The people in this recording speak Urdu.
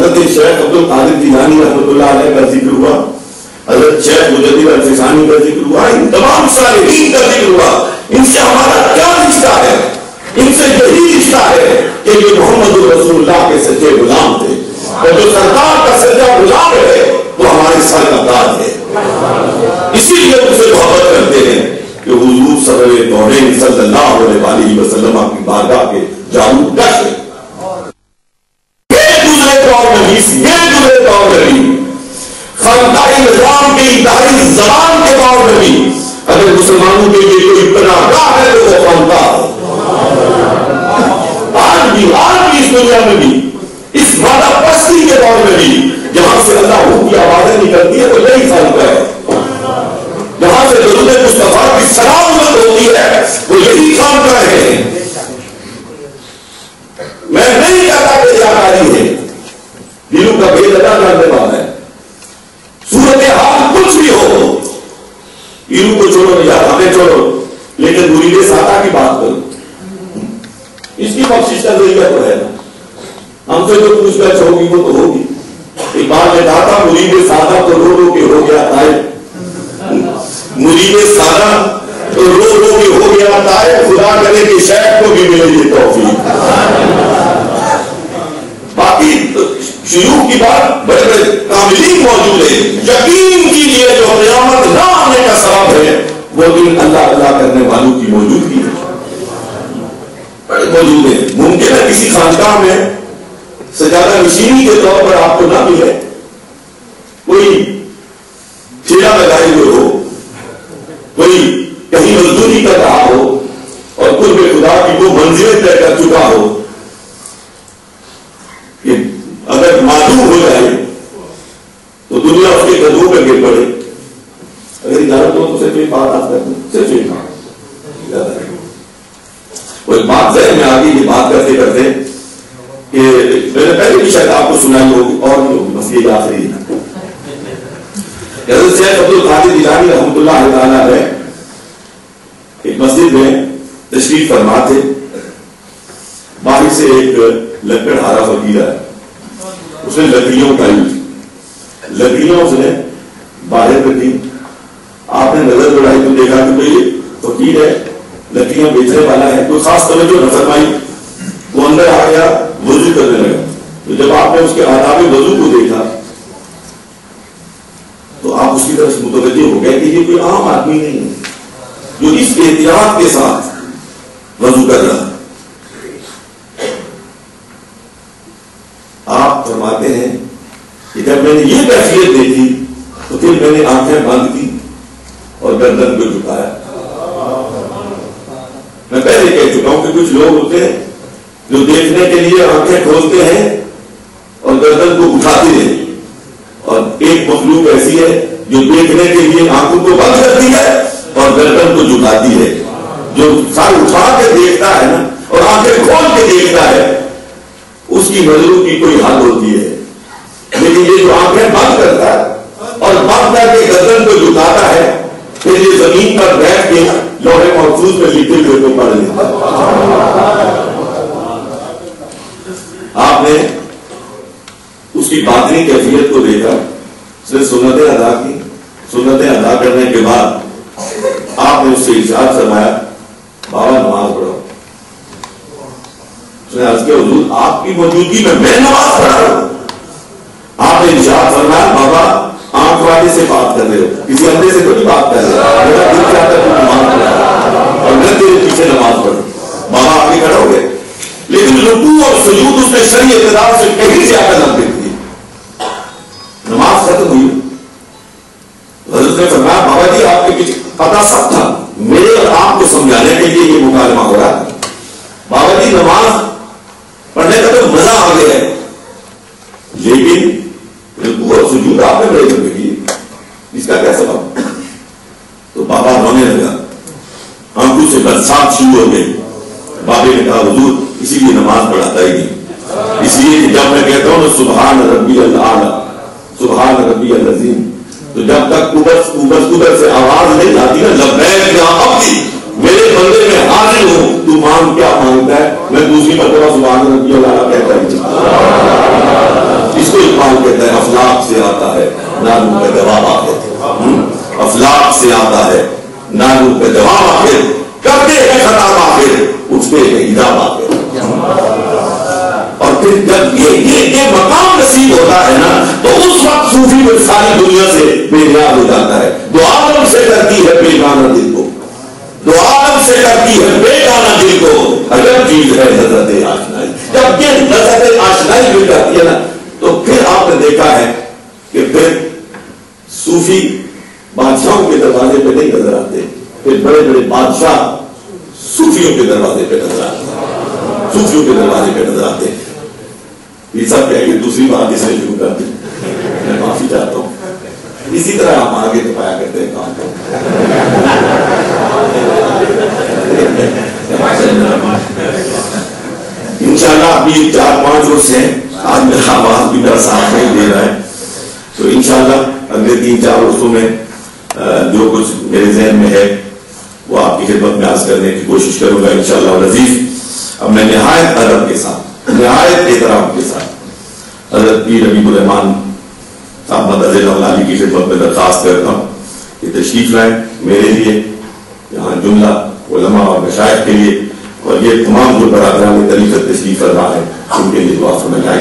حضرت شیخ عبد القادر جیلانی رحمۃ اللہ علیہ کا ذکر ہوا، حضرت شیخ مجدد الفسانی کا ذکر ہوا، ان تمام صالحین کا ذکر ہوا. ان سے ہمارا کیا رشتہ ہے؟ ان سے یہی رشتہ ہے کہ یہ محمد رسول اللہ کے سچے غلام تھے، اور جو سرکار کا سچا غلام ہے وہ ہمارے سر کا تاج ہے. اسی لیے ان سے محبت کرتے ہیں کہ حضور صلی اللہ علیہ وسلم کی بارگاہ کے جارو دش ہے. خاندان نظام کی انتہائی زبان کے دور میں بھی اگر مسلمانوں کے لیے کوئی پناہ گاہ ہے تو وہ خاندان ہے. آج بھی اس دنیا میں بھی اس مادہ پرستی کے دور میں بھی جہاں سے اللہ کی آوازیں نکلتی ہے وہ یہی خاندان ہے. جہاں سے درود مصطفیٰ کی سلامت ہوتی ہے وہ یہی خاندان ہے. میں نہیں کہتا کہ جانکاری ہے، دلوں کا بے ادا کرنے والا ہے. صورتحال کچھ بھی ہو، پیرو کو چھوڑو یا ہمیں چھوڑو، لیکن مرید سادہ کی بات کرو. اس کی بخشش کا ذریعہ تو ہے نا. ہم سے جو پوچھ گچھ ہوگی وہ تو ہوگی. ایک بار میں کہا تھا مرید سادہ تو رو رو کے ہو گیا طائب، مرید سادہ تو رو رو کے ہو گیا طائب. خدا کرے کہ شیخ کو بھی ملے یہ توفیق. باقی شروع کی بات بڑے بڑے کاملین موجود ہیں. یقین کیجیے جو قیامت نہ آنے کا سبب ہے وہ دن اللہ اللہ کرنے والوں کی موجودگی ہے. بڑے موجود ہیں. ممکن ہے کسی خانقاہ میں سجادہ نشینی کے طور پر آپ کو نہ ملے، کوئی ٹھیلا لگائے ہوئے ہو، کوئی کہیں مزدوری کر رہا ہو اور قرب خدا کی وہ منزلیں طے کر چکا ہو کہ اگر معلوم ہو جائے تو دنیا اس کے قدموں پہ گر پڑے. اگر اجازت ہو تو صرف ایک بات آپ کرتے ہیں، صرف ایک بات. وہ ایک بات ذہن میں آگے یہ بات کرتے کرتے کہ میں نے پہلے بھی شاید آپ کو سنائی ہوگی اور نہیں ہوگی، بس یہ آخری ہے. حضرت شیخ عبد القادر جیلانی رحمۃ اللہ تعالیٰ ہے ایک مسجد میں تشریف فرما تھے. باہر سے ایک لکڑہارا فقیر ہے، اس نے لکڑیوں لکڑیاں اس نے باہر رکھی. آپ نے نظر دوڑائی تو دیکھا کہ بھائی فقیر ہے، لکڑیاں بیچنے والا ہے، کوئی خاص توجہ نہ فرمائی. وہ اندر آ گیا، وضو کرنے لگا. تو جب آپ نے اس کے آداب وضو کو دیکھا تو آپ اس کی طرف متوجہ ہو گئے کہ یہ کوئی عام آدمی نہیں ہے جو اس احتیاط کے ساتھ وضو کر رہا. آپ فرماتے ہیں کہ جب میں نے یہ کیفیت دیکھی تو پھر میں نے آنکھیں بند کی اور گردن کو جھکایا. میں پہلے کہہ چکا ہوں کہ کچھ لوگ ہوتے ہیں جو دیکھنے کے لیے آنکھیں کھولتے ہیں اور گردن کو اٹھاتے ہیں، اور ایک مخلوق ایسی ہے جو دیکھنے کے لیے آنکھوں کو بند کرتی ہے اور گردن کو جھکاتی ہے. جو سر اٹھا کے دیکھتا ہے نا اور آنکھیں کھول کے دیکھتا ہے اس کی نظروں کی کوئی حد ہوتی ہے. لیکن یہ جو آنکھیں بند کرتا ہے اور بند کر کے گردن کو جھکاتا ہے پھر یہ زمین پر بیٹھ کے لوہے محفوظ میں لکھے ہوئے کو پڑھ لیتا. آپ نے اس کی باطنی کیفیت کو دیکھا، اس نے سنتیں ادا کی. سنتیں ادا کرنے کے بعد آپ نے اس سے ارشاد فرمایا بابا نماز پڑھو. اس نے عرض کیا حضور آپ کی موجودگی میں نماز پڑھا رہا ہوں. آپ نے ارشاد فرمایا بابا آنکھ والے سے بات کر رہے ہو، کسی اندھے سے کوئی بات کر رہے ہو. میرا دل چاہتا ہے نماز پڑھا اور میں تیرے پیچھے نماز پڑھوں. بابا آگے کھڑا ہو گئے، لیکن رکوع اور سجود اس نے شرعی اقتدار سے کہیں زیادہ نہ دیکھی. نماز ختم ہوئی. حضرت نے فرمایا بابا جی آپ کے پیچھے پتا سب تھا، میرے اور آپ کو سمجھانے کے لیے یہ مکالمہ ہو رہا ہے. بابا جی نماز پڑھنے کا تو مزہ آ گیا ہے، لیکن رکوع اور سجود آپ نے بڑے کرنے کی، اس کا کیا سبب؟ تو بابا رونے لگا، آنکھوں سے برسات شروع ہو گئی. بابے نے کہا حضور اسی لیے نماز پڑھاتا ہی نہیں، اس لیے کہ جب میں کہتا ہوں سبحان ربی الاعلی سبحان ربی العظیم تو جب تک اوپر سے آواز نہیں آتی نا لبیک یا عبدی میرے بندے میں حاضر ہوں تو مانگ کیا مانگتا ہے، میں دوسری مرتبہ سبحان ربی الاعلی کہتا ہی. اس کو پھر جب یہ مقام نصیب ہوتا ہے نا تو اس وقت صوفی میں ساری دنیا سے بے نیاز ہو جاتا ہے. دو عالم سے کرتی ہے بیگانہ دل کو, دو عالم سے کرتی ہے بیگانہ دل کو اگر چیز ہے حضرت آشنائی. جب یہ حضرت آشنائی مل جاتی ہے نا تو پھر آپ نے دیکھا ہے کہ پھر صوفی بادشاہوں کے دروازے پہ نہیں نظر آتے, پھر بڑے بڑے بادشاہ صوفیوں کے دروازے پہ نظر آتے ہیں, صوفیوں کے دروازے پہ نظر آتے ہیں. یہ سب کہہ کہ دوسری بات اس میں شروع کرتے ہیں, میں معافی چاہتا ہوں. اسی طرح ہم آگے تو پایا کرتے ہیں کام کو. انشاءاللہ ابھی 4-5 روز سے آج میرا آواز بھی میرا ساتھ نہیں دے رہا ہے, تو انشاءاللہ اگلے 3-4 روزوں میں جو کچھ میرے ذہن میں ہے وہ آپ کی خدمت میں عرض کرنے کی کوشش کروں گا انشاءاللہ العزیز. اب میں نہایت ادب کے ساتھ, نہایت احترام کے ساتھ حضرت پیر حبیب الرحمان صاحب مدد علی کی خدمت میں درخواست کرتا ہوں کہ تشریف لائیں میرے لیے, یہاں جملہ علماء اور مشائخ کے لیے, اور یہ تمام جو برادران طریقت تشریف فرما ہے ان کے لیے دعا فرمائیں.